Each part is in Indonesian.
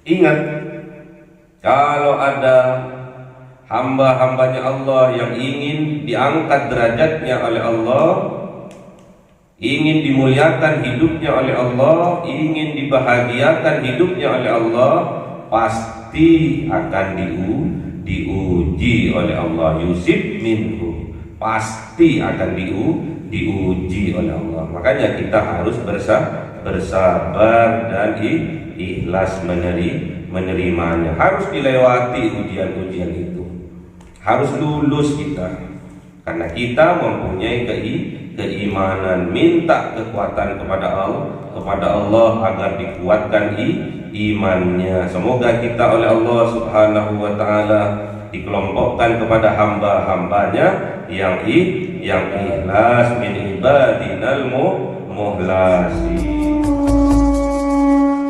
Ingat, kalau ada hamba-hambanya Allah yang ingin diangkat derajatnya oleh Allah, ingin dimuliakan hidupnya oleh Allah, ingin dibahagiakan hidupnya oleh Allah, pasti akan diuji oleh Allah. Yusib minhu, pasti akan diuji oleh Allah. Makanya kita harus bersabar dan ikhlas menerimanya. Harus dilewati ujian-ujian itu, harus lulus kita, karena kita mempunyai keimanan. Minta kekuatan kepada Allah agar dikuatkan imannya. Semoga kita oleh Allah Subhanahu wa taala dikelompokkan kepada hamba-hambanya yang ikhlas, min ibadinal muhlasin.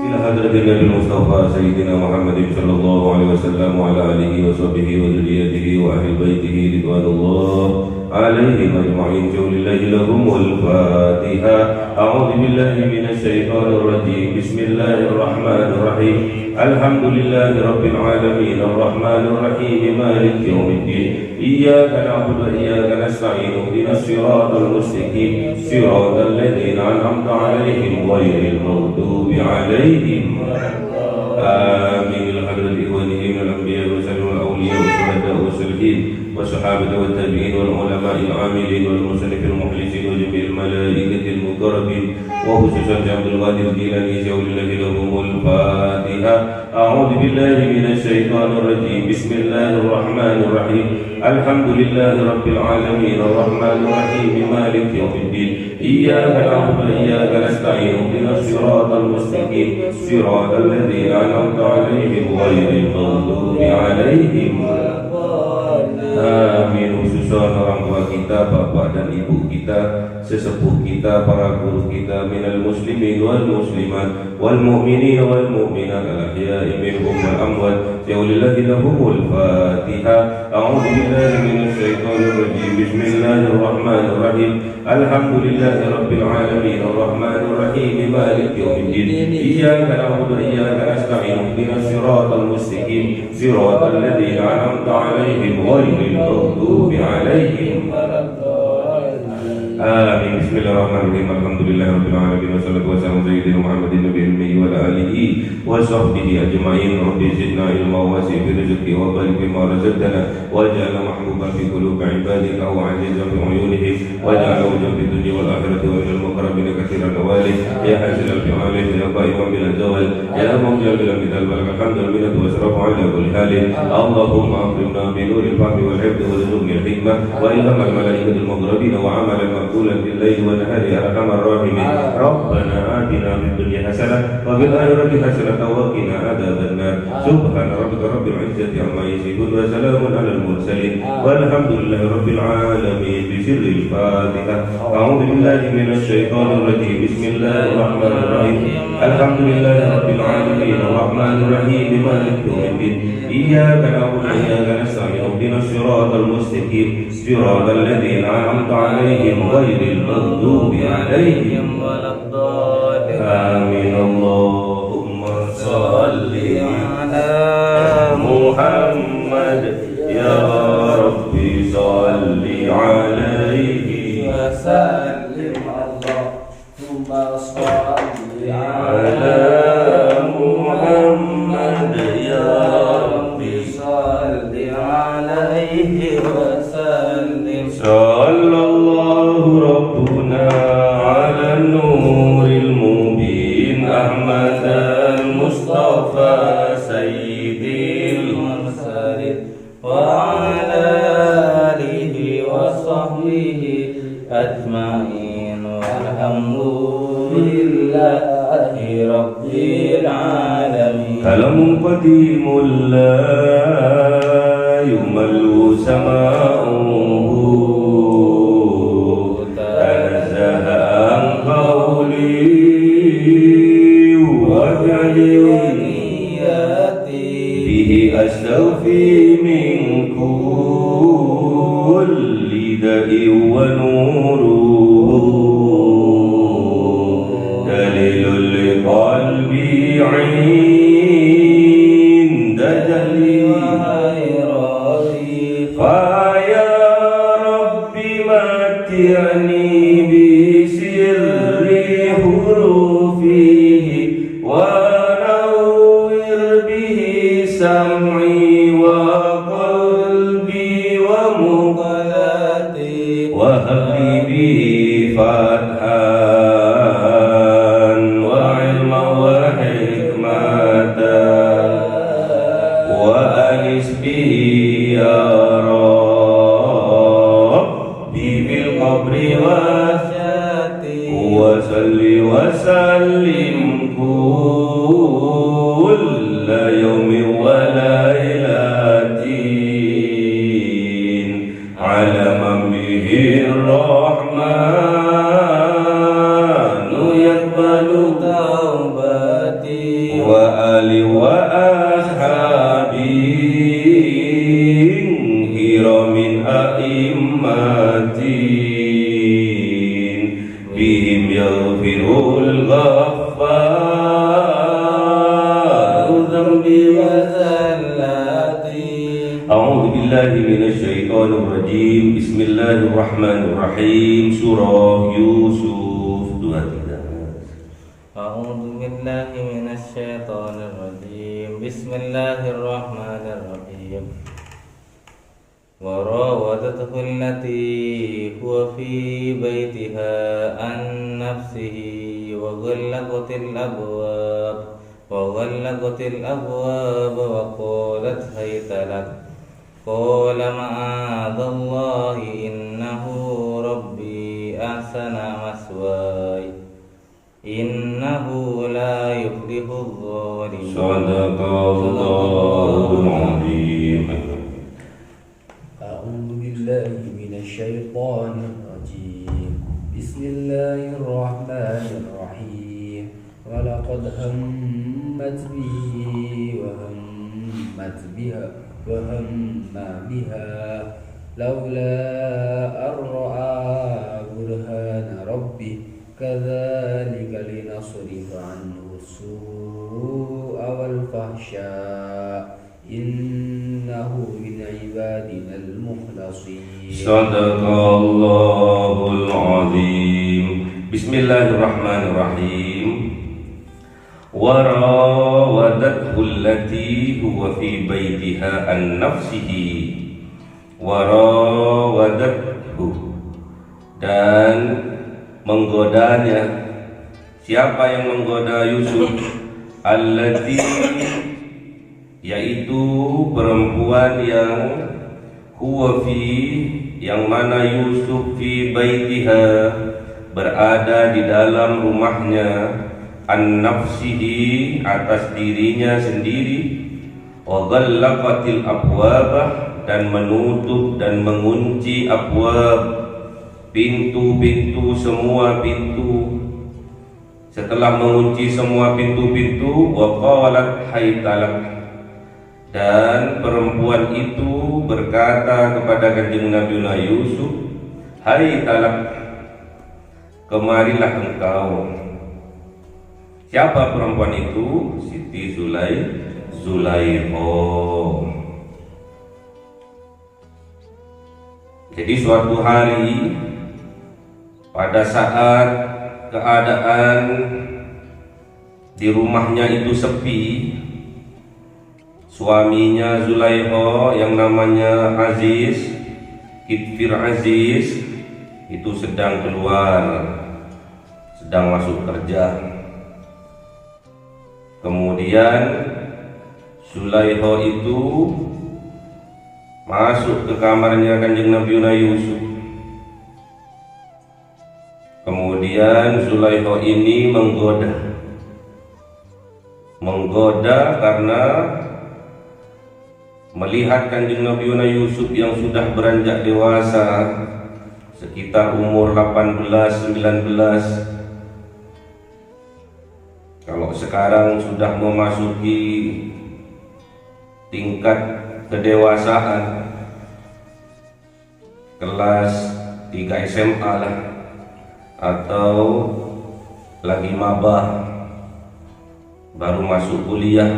Ila hadratin Nabi Mustafa Sayyidina Muhammad sallallahu alaihi wasallam wa ala alihi wa sahbihi wa dzurriyyatihi wa ahli baitihi ridwanullah alaihim ajma'in. Lillahi lahumul Fatiha. A'udzu billahi minasy syaithanir rajim. Bismillahirrahmanir rahim. Alhamdulillahi rabbil alamin arrahmanir rahim maliki yaumiddin. Iyyaka na'budu wa iyyaka nasta'in. Ihdinas siratal mustaqim. Siratal ladzina an'amta 'alaihim ghairil maghdubi 'alaihim آمين. الحضرة إخوانه من الأنبياء والرسل والأولياء والشهداء والصالحين والصحابة والتابعين والعلماء العاملين والمصنفين المخلصين وجميع الملائكة المقربين وخصوصا عبد القادر الجيلاني ولله لهم الفاتحة. أعوذ بالله من الشيطان الرجيم. بسم الله الرحمن الرحيم. الحمد لله رب العالمين الرحمن الرحيم مالك يوم الدين. إياك نعبد وإياك نستعين. اهدنا الصراط المستقيم صراط الذين أنعمت عليهم غير المغضوب عليهم. Amin. Khususan orang tua kita, bapak dan ibu kita, sesepuh kita, para guru kita, minal muslimin wal muslimat wal mu'minin wal mu'minat al ahya'i minhum wal amwat. Lillahi lahumul Fatiha. A'udzu billahi minasy syaithanir rajim. Bismillahirrahmanir rahim. Alhamdulillahi rabbil alamin arrahmanir rahim maliki yaumiddin. Iyyaka na'budu wa iyyaka nasta'in. Ihdinas siratal mustaqim siratal ladzina an'amta 'alaihim ghairil maghdubi 'alaihim waladdallin. Amin. Bismillahirrahmanirrahim. Alhamdulillahirabbil alamin wassalatu wassalamu ala sayyidina Muhammadin nabiyil ummi wa ala alihi wa sahbihi ajma'in. Rabbi zidna ilma wa wasi' fi rizqi wa barik bima razaqtana waj'alna mahbuban fi qulubi ibadika wa 'azizan fi 'uyunihim waj'alna wajhan fi dunya wal akhirati wa minal muqarrabin katsiran awali ya hasilal fi 'alih ya qa'iman bil zawal ya mawjal bil midal balagh hamdal minad wa sarafu 'ala kulli halin. Allahumma akrimna bi nuril fahmi wal 'ibdi wa rizqi al hikmah wa ilhamal malaikatil muqarrabin wa 'amalan maqbulan bil laili wan nahari arhamar rahimin. Rabbana atina fid dunya hasanah wa fil akhirati hasanah wa qina adzabannar. Subhana rabbika rabbil izzati amma yasifun wa salamun alal mursalin walhamdulillahi rabbil alamin. Bi sirril Fatihah. A'udzu billahi minasy syaithanir rajim. Bismillahirrahmanir rahim. Alhamdulillahi rabbil alamin arrahmanir rahim maliki yaumiddin. Iyyaka na'budu wa iyyaka nasta'in. Ihdinas siratal mustaqim siratal ladzina an'amta 'alaihim ghairil maghdubi 'alaihim waladdallin. Amin. Allahumma shalli 'ala Muhammad ya Rabbi shalli 'alaihi wa sallim. Allahumma shalli 'ala Muhammad ya Rabbi shalli 'alaihi wa sallim. Sallallahu rabbuna 'ala nuril mubin Ahmad al-Mustafa sayyidil mursalin wa 'ala alihi wa sahbihi ajma'in walhamdulillahi rabbil alamin. Kalamun qadimul la yumallu sama'uhu tanazzaha an qawli wa niyati bihi astaghfi min kulli da'i wa nuruhu dalilul qalbi 'in sam'i wa qalbi wa muqalati wa habli bi fathan wa ilma wa hikmatan wa anis bi ya rabbi bil qabri wa syati wa salli wa sallim kulla yawmin wa laylatin ala man bihi rahmanu yaqbalu taubati wa ali wa ashabi hiramin a'immatin bihim yaghfirul ghaffar dhanbi wa zallati. A'udzu billahi minasy syaithanir rajim. Bismillahirrahmanirrahim. Surah Yusuf 23. A'udzu billahi minasy syaithanir rajim. Bismillahirrahmanirrahim. وراودته التي هو في بيتها عن نفسه وغلقت الأبواب وقالت هيت لك قال معاذ الله إنه ربي أحسن مثواي إنه لا يفلح الظالمون. صدق الله العظيم. أعوذ بالله من الشيطان الرجيم. بسم الله الرحمن الرحيم. ولقد همت به وهم بها لولا أن رأى برهان ربه كذلك لنصرف عنه السوء والفحشاء إنه من عبادنا المخلصين. Sadaqallahul azim. Bismillahirrahmanirrahim. Warawadathu allati huwa fi baitiha an nafsihi. Warawadathu, dan menggodanya. Siapa yang menggoda Yusuf? Allati, yaitu perempuan yang huwa fi, yang mana Yusuf fi baitiha, berada di dalam rumahnya, an nafsihi, atas dirinya sendiri, wa ghallaqatil abwabah, dan menutup dan mengunci abwab, pintu-pintu, semua pintu. Setelah mengunci semua pintu-pintu, wa qalat haytalak, dan perempuan itu berkata kepada kanjeng Nabi Yusuf, hai talak, kemarilah engkau. Siapa perempuan itu? Siti Zulaikha. Jadi suatu hari, pada saat keadaan di rumahnya itu sepi, suaminya Zulaikha yang namanya Aziz, Kitfir Aziz, itu sedang keluar, sedang masuk kerja. Kemudian Zulaikha itu masuk ke kamarnya kanjeng Nabi Yusuf. Kemudian Zulaikha ini menggoda karena melihat kanjeng Nabi Yusuf yang sudah beranjak dewasa, sekitar umur 18-19. Kalau sekarang sudah memasuki tingkat kedewasaan, kelas 3 SMA lah, atau lagi maba, baru masuk kuliah,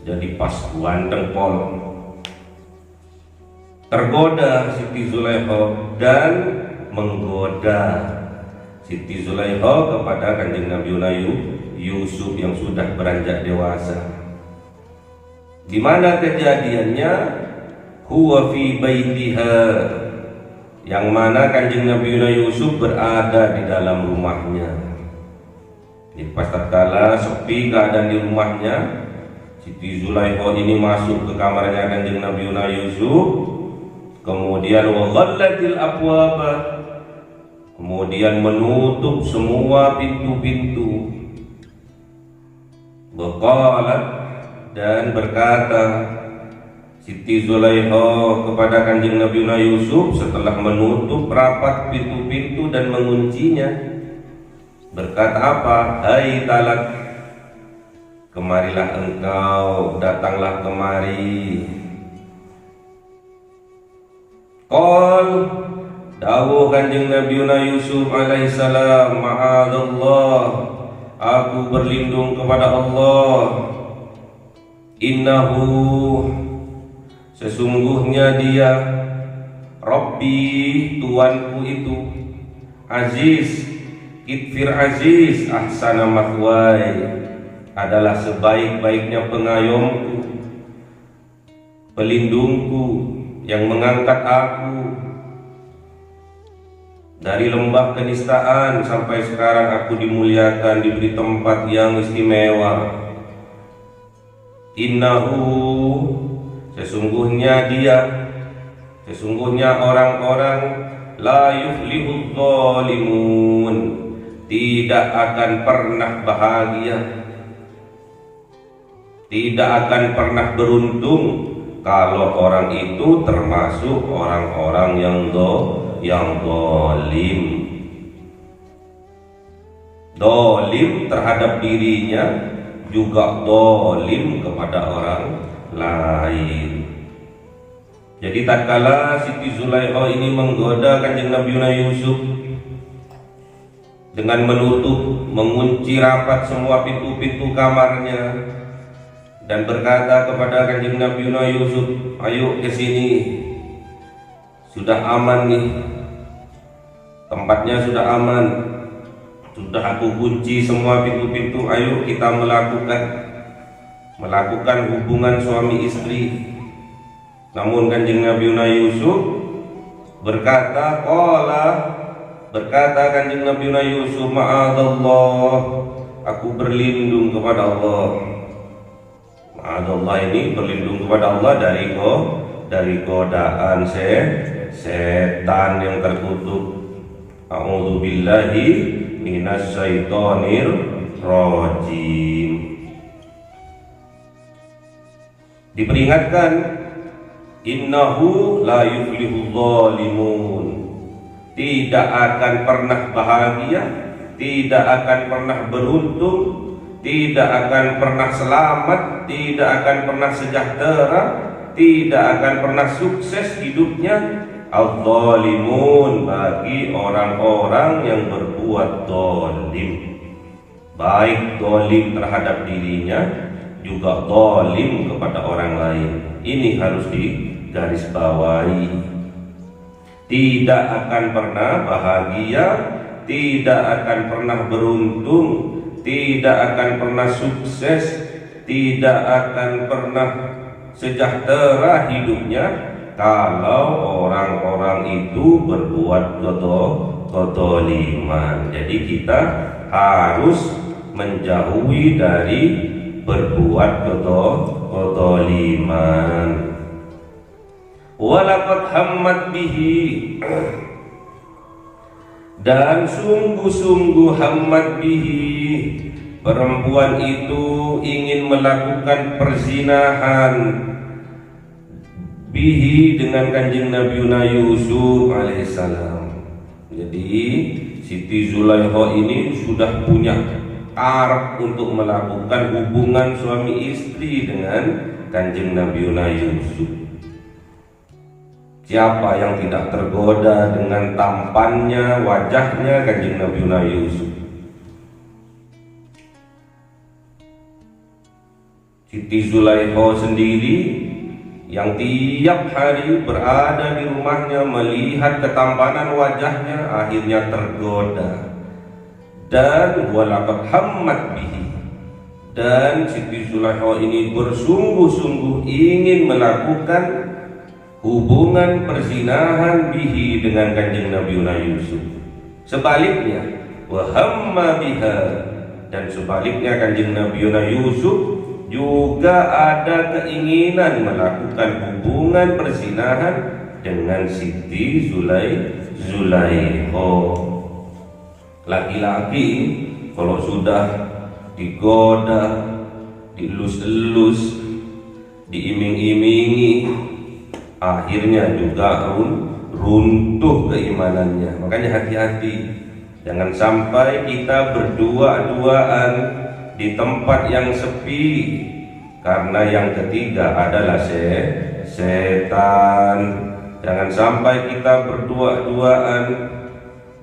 jadi pas ganteng pol. Tergoda Siti Zulaikha dan menggoda Siti Zulaikha kepada kanjeng Nabi Yusuf yang sudah beranjak dewasa. Di mana kejadiannya? Huwa fi baitiha, yang mana Kanjeng Nabi Yusuf berada di dalam rumahnya. Di pas tatkala sepi keadaan di rumahnya, Siti Zulaikha ini masuk ke kamarnya Kanjeng Nabi Yusuf, kemudian wa ghallatil abwaba, kemudian menutup semua pintu-pintu. Waqalat, dan berkata Siti Zulaikha kepada Kanjeng Nabi Yusuf setelah menutup rapat pintu-pintu dan menguncinya, berkata apa? Hai Talak, kemarilah engkau, datanglah kemari. Qal, dawuh Kanjeng Nabi Yusuf alaihissalam, ma'adallah, aku berlindung kepada Allah. Innahu, sesungguhnya dia, Rabbi, Tuanku itu, Aziz, Kitfir Aziz, ahsana mathwai, adalah sebaik-baiknya pengayomku, pelindungku, yang mengangkat aku dari lembah kenistaan sampai sekarang aku dimuliakan, diberi tempat yang istimewa. Innahu, sesungguhnya dia, sesungguhnya orang-orang, la yuflihul zalimun, tidak akan pernah bahagia, tidak akan pernah beruntung kalau orang itu termasuk orang-orang yang zalim. Zalim terhadap dirinya, juga zalim kepada orang lain. Jadi tatkala Siti Zulaikha ini menggoda Kanjeng Nabi Yusuf dengan menutup, mengunci rapat semua pintu-pintu kamarnya dan berkata kepada Kanjeng Nabi Yusuf, ayo ke sini, sudah aman nih, tempatnya sudah aman, sudah aku kunci semua pintu-pintu, ayo kita melakukan hubungan suami istri. Namun Kanjeng Nabi Yusuf berkata, berkata Kanjeng Nabi Yusuf, ma'adallah, aku berlindung kepada Allah. Ma'adallah ini berlindung kepada Allah dari godaan setan yang terkutuk. A'udzubillahi minasyaitonir rajim. Diperingatkan, innahu la yuflihul zalimun, tidak akan pernah bahagia, tidak akan pernah beruntung, tidak akan pernah selamat, tidak akan pernah sejahtera, tidak akan pernah sukses hidupnya al-zalimun, bagi orang-orang yang berbuat zalim, baik zalim terhadap dirinya, juga zalim kepada orang lain. Ini harus digarisbawahi. Tidak akan pernah bahagia, tidak akan pernah beruntung, tidak akan pernah sukses, tidak akan pernah sejahtera hidupnya kalau orang-orang itu berbuat kezaliman. Jadi kita harus menjauhi dari berbuat kezaliman. Walaqad hammat bihi, dan sungguh-sungguh hammat bihi, perempuan itu ingin melakukan perzinahan bihi dengan Kanjeng Nabi Yusuf alaihissalam. Jadi Siti Zulaikha ini sudah punya arep untuk melakukan hubungan suami istri dengan Kanjeng Nabi Yusuf. Siapa yang tidak tergoda dengan tampannya, wajahnya Kanjeng Nabi Yusuf? Siti Zulaikha sendiri yang tiap hari berada di rumahnya melihat ketampanan wajahnya, akhirnya tergoda. Dan walaqad hammat bihi, dan Siti Zulaikha ini bersungguh-sungguh ingin melakukan hubungan perzinahan bihi dengan kanjeng Nabi Yusuf. Sebaliknya, wa hamma biha, dan sebaliknya kanjeng Nabi Yusuf juga ada keinginan melakukan hubungan perzinahan dengan Siti Zulaikha. Laki-laki kalau sudah digoda, dielus-elus, diiming-imingi, akhirnya juga runtuh keimanannya. Makanya hati-hati, jangan sampai kita berdua-duaan di tempat yang sepi, karena yang ketiga adalah setan. Jangan sampai kita berdua-duaan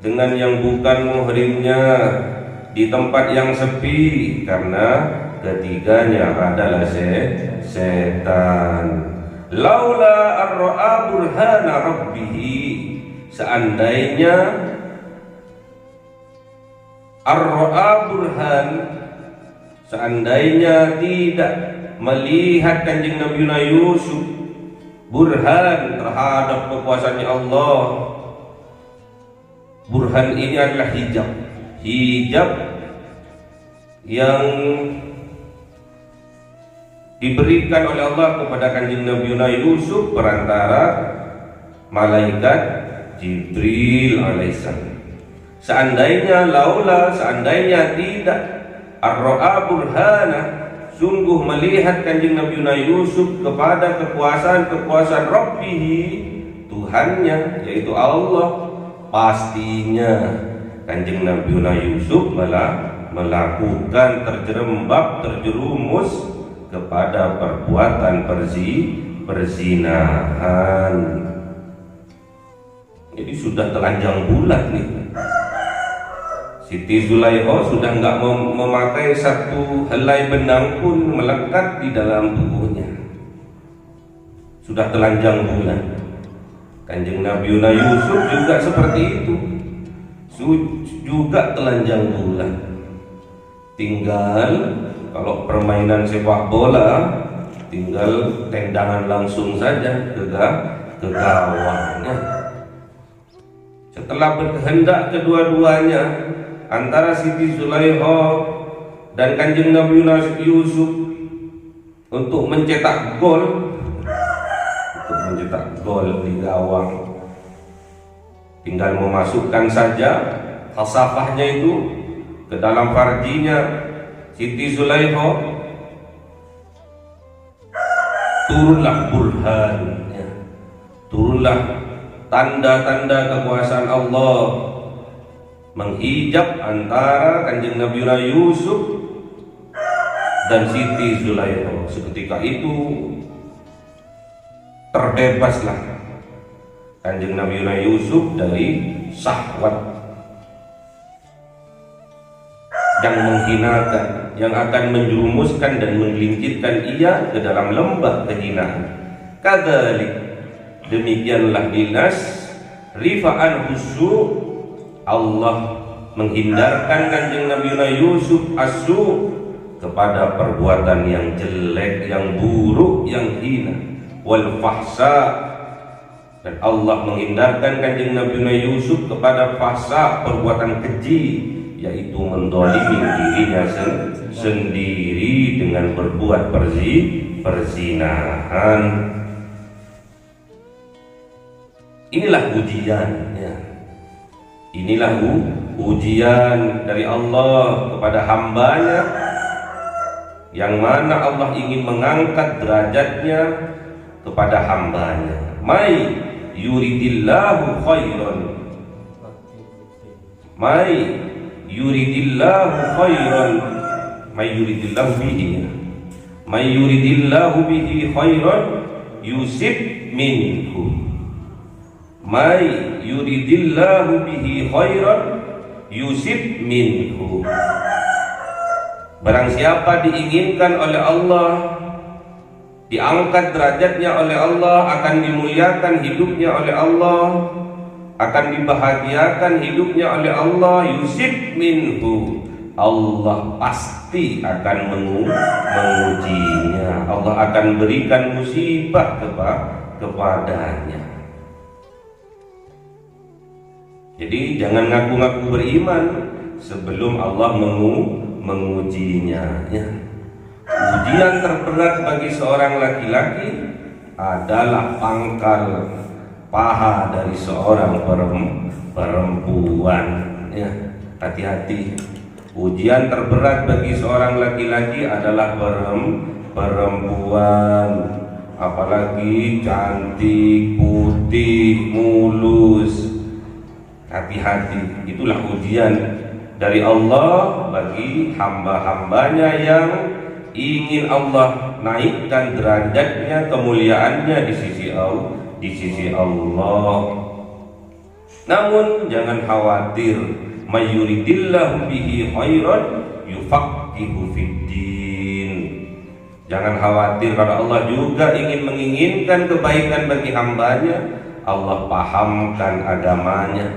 dengan yang bukan muhrimnya di tempat yang sepi, karena ketiganya adalah setan. Laula ar-ra'a burhana rabbih, seandainya ar-ra'a burhan, seandainya tidak melihat kanjeng Nabi Yusuf burhan terhadap kekuasaannya Allah. Burhan ini adalah hijab yang diberikan oleh Allah kepada kanjeng Nabi Yusuf perantara malaikat Jibril alaihissalam. Seandainya tidak ar-ra'a burhana, sungguh melihat kanjeng Nabi Yusuf kepada kekuasaan Rabbih, Tuhannya yaitu Allah, pastinya kanjeng Nabi Yusuf melakukan terjerumus kepada perbuatan perzinahan. Jadi sudah telanjang bulat nih. Siti Zulaikha sudah nggak memakai satu helai benang pun melekat di dalam tubuhnya. Sudah telanjang bulat. Kanjeng Nabi Yusuf juga seperti itu, juga telanjang bulat. Tinggal kalau permainan sepak bola, tinggal tendangan langsung saja ke gawangnya. Setelah berkehendak kedua-duanya antara Siti Zulaikha dan kanjeng Nabi Yusuf untuk mencetak gol di gawang, tinggal memasukkan saja khasafahnya itu ke dalam farjinya Siti Zulaikha, turunlah burhannya, turunlah tanda-tanda kekuasaan Allah menghijab antara kanjeng Nabi Yusuf dan Siti Zulaikha. Seketika itu terbebaslah kanjeng Nabi Yusuf dari syahwat yang menghinakan, yang akan menjerumuskan dan menggelincirkan ia ke dalam lembah kehinaan. Kadzalik, demikianlah dinas rifa'an husu, Allah menghindarkan kanjeng Nabi Yusuf asu kepada perbuatan yang jelek, yang buruk, yang hina, wal fahsa, dan Allah menghindarkan kanjeng Nabi Yusuf kepada fahsa, perbuatan keji, yaitu mendolimi dirinya sendiri dengan berbuat perzinahan. Inilah ujiannya. Inilah ujian dari Allah kepada hambanya, yang mana Allah ingin mengangkat derajatnya kepada hambanya. May yuridillahu khairan, may yuridillahu khairan, may yuridillahu bihi, may yuridillahu bihi khairan yusib minhu, may yuridillahu bihi khairan yusib minhu. Barang siapa diinginkan oleh Allah, diangkat derajatnya oleh Allah, akan dimuliakan hidupnya oleh Allah, akan dibahagiakan hidupnya oleh Allah, yusib minhu, Allah pasti akan mengujinya. Allah akan berikan musibah kepadanya. Jadi jangan ngaku-ngaku beriman sebelum Allah mengujinya. Ya. Ujian terberat bagi seorang laki-laki adalah pangkal paha dari seorang perempuan. Ya, hati-hati. Ujian terberat bagi seorang laki-laki adalah perempuan, apalagi cantik, putih, mulus. Hati-hati, itulah ujian dari Allah bagi hamba-hambanya yang ingin Allah naikkan derajatnya, kemuliaannya di sisi Allah. Namun jangan khawatir, mayuridillahu bihi khairan yufaqihu fiddin. Jangan khawatir, kalau Allah juga ingin menginginkan kebaikan bagi hambanya, Allah pahamkan agamanya,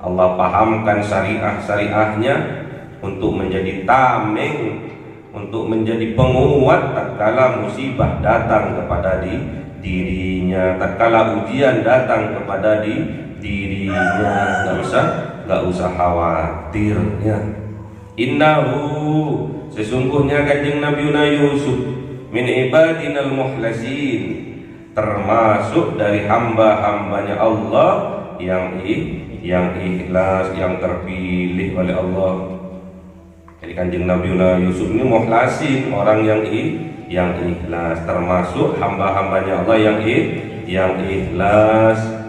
Allah pahamkan syariahnya untuk menjadi tameng, untuk menjadi penguat tatkala musibah datang kepada dirinya, tatkala ujian datang kepada dirinya. Gak usah khawatir ya. Innahu, sesungguhnya kanjeng Nabi Yusuf min ibadinal muhlasin, termasuk dari hamba-hambanya Allah yang ikhlas, yang terpilih oleh Allah. Jadi kanjeng Nabi Yusuf ini muhlasin, orang yang ikhlas, termasuk hamba-hambanya Allah yang ikhlas.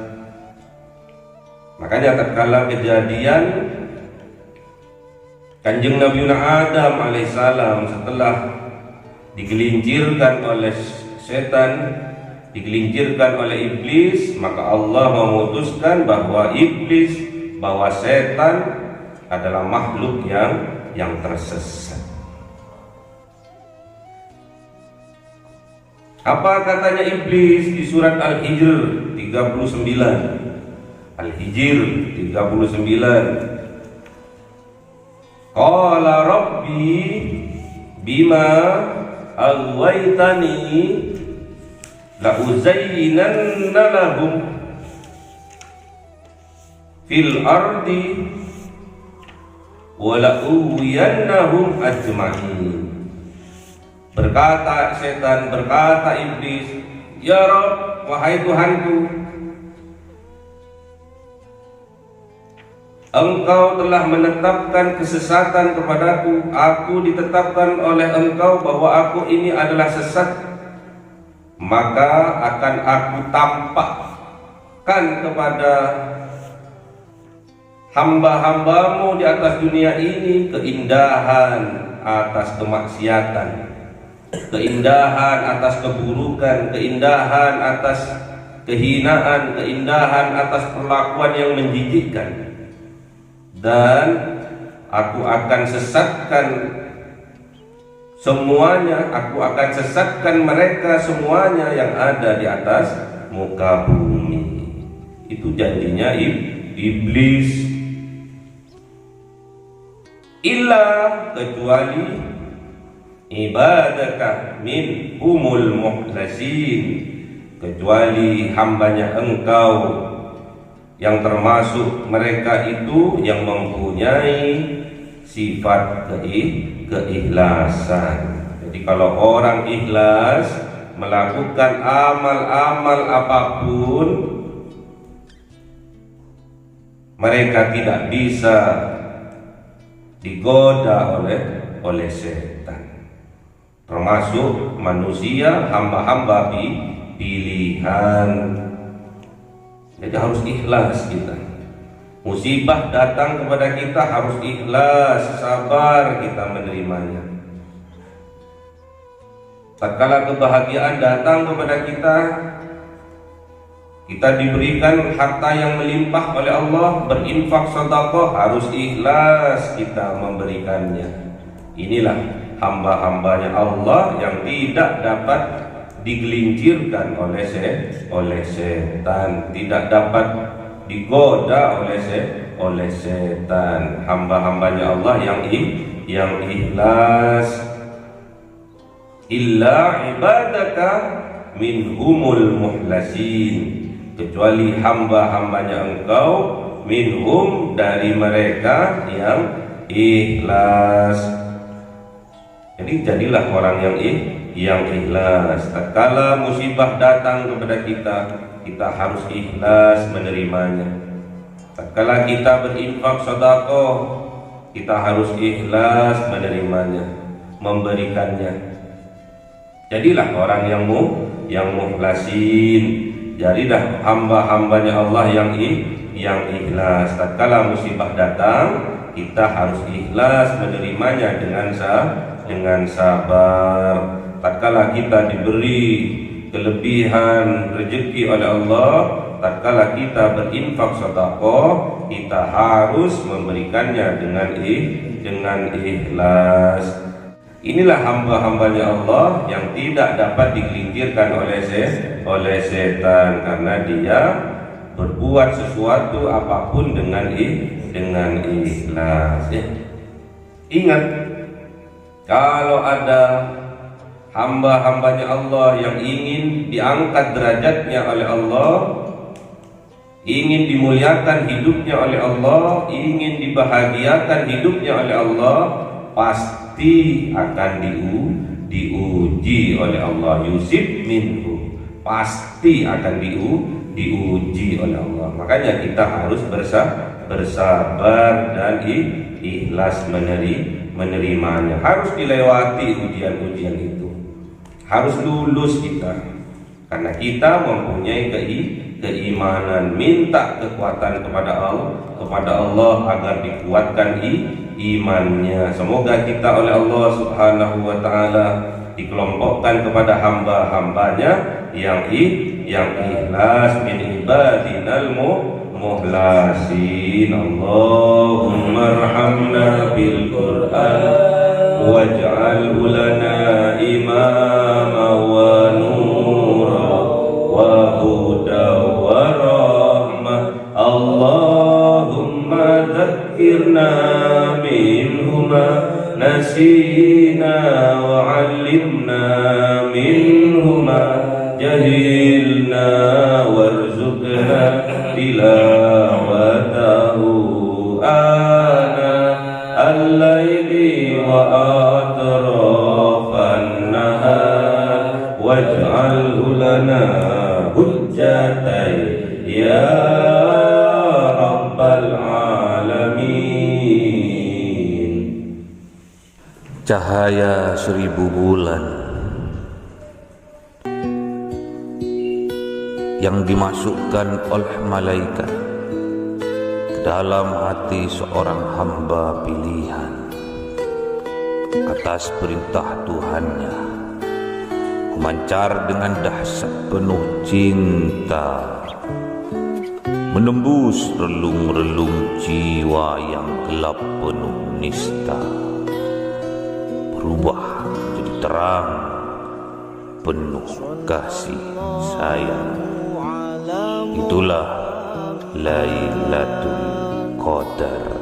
Makanya tatkala kejadian kanjeng Nabi Adam alaihissalam setelah digelincirkan oleh setan, digelincirkan oleh iblis, maka Allah memutuskan bahwa setan adalah makhluk yang tersesat. Apa katanya iblis di surat Al-Hijr 39? Al-Hijr 39. Qala rabbi bima aghwaytani la uzayyinanna lahum fil ardi wa la uwiyannahum ajma'in. Berkata setan, berkata iblis, ya Rabb, wahai Tuhanku, Engkau telah menetapkan kesesatan kepadaku. Aku ditetapkan oleh Engkau bahwa aku ini adalah sesat. Maka akan aku tampakkan kepada hamba-hambamu di atas dunia ini keindahan atas kemaksiatan, keindahan atas keburukan, keindahan atas kehinaan, keindahan atas perlakuan yang menjijikkan. Dan aku akan sesatkan semuanya, aku akan sesatkan mereka semuanya yang ada di atas muka bumi. Itu janjinya iblis. Illa, kecuali ibadaka min humul muhlasin, kecuali hambanya Engkau yang termasuk mereka itu yang mempunyai sifat keikhlasan. Jadi kalau orang ikhlas melakukan amal-amal apapun, mereka tidak bisa digoda oleh setan, termasuk manusia, hamba-hamba pilihan. Jadi harus ikhlas kita. Musibah datang kepada kita harus ikhlas, sabar kita menerimanya. Tatkala kebahagiaan datang kepada kita, kita diberikan harta yang melimpah oleh Allah, berinfak sedekah, harus ikhlas kita memberikannya. Inilah hamba-hambanya Allah yang tidak dapat digelincirkan oleh setan, tidak dapat digoda oleh setan. Hamba-hambanya Allah yang ikhlas. Illa ibadaka minhumul muhlasin, kecuali hamba-hambanya engkau, minhum dari mereka yang ikhlas. Jadi jadilah orang yang ikhlas. Tatkala musibah datang kepada kita, kita harus ikhlas menerimanya. Tatkala kita berinfak sedekah, kita harus ikhlas menerimanya, memberikannya. Jadilah orang yang mukhlasin. Jadilah hamba-hambanya Allah yang ikhlas. Tatkala musibah datang, kita harus ikhlas menerimanya dengan sabar. Tatkala kita diberi kelebihan rezeki oleh Allah, tatkala kita berinfak sedekah, kita harus memberikannya dengan ikhlas. Inilah hamba-hambanya Allah yang tidak dapat digelincirkan oleh setan, karena dia berbuat sesuatu apapun dengan ikhlas. Ingat, kalau ada hamba-hambanya Allah yang ingin diangkat derajatnya oleh Allah, ingin dimuliakan hidupnya oleh Allah, ingin dibahagiakan hidupnya oleh Allah, pasti akan diuji oleh Allah. Yusib minhu, pasti akan diuji oleh Allah. Makanya kita harus bersabar dan ikhlas menerimanya. Harus dilewati ujian-ujian itu, harus lulus kita, karena kita mempunyai keimanan. Minta kekuatan kepada Allah agar dikuatkan imannya. Semoga kita oleh Allah Subhanahu wa taala dikelompokkan kepada hamba-hambanya yang ikhlas, min ibadinal muhlasin. Allahumma arhamna bil Qur'an waj'alhu lana imama wa nura wa huda wa rahmah. Allahumma dzakkirna minhuma nasina wa 'allimna minhuma jahilna warzuqna tilawatahu ana al-laili wa atrafan nahar waj'alhu lana hujjatan ya rabbal alamin. Cahaya 1000 bulan yang dimasukkan oleh malaikat ke dalam hati seorang hamba pilihan atas perintah Tuhannya, memancar dengan dahsyat penuh cinta, menembus relung-relung jiwa yang gelap penuh nista, berubah menjadi terang penuh kasih sayang. Itulah Lailatul Qadar.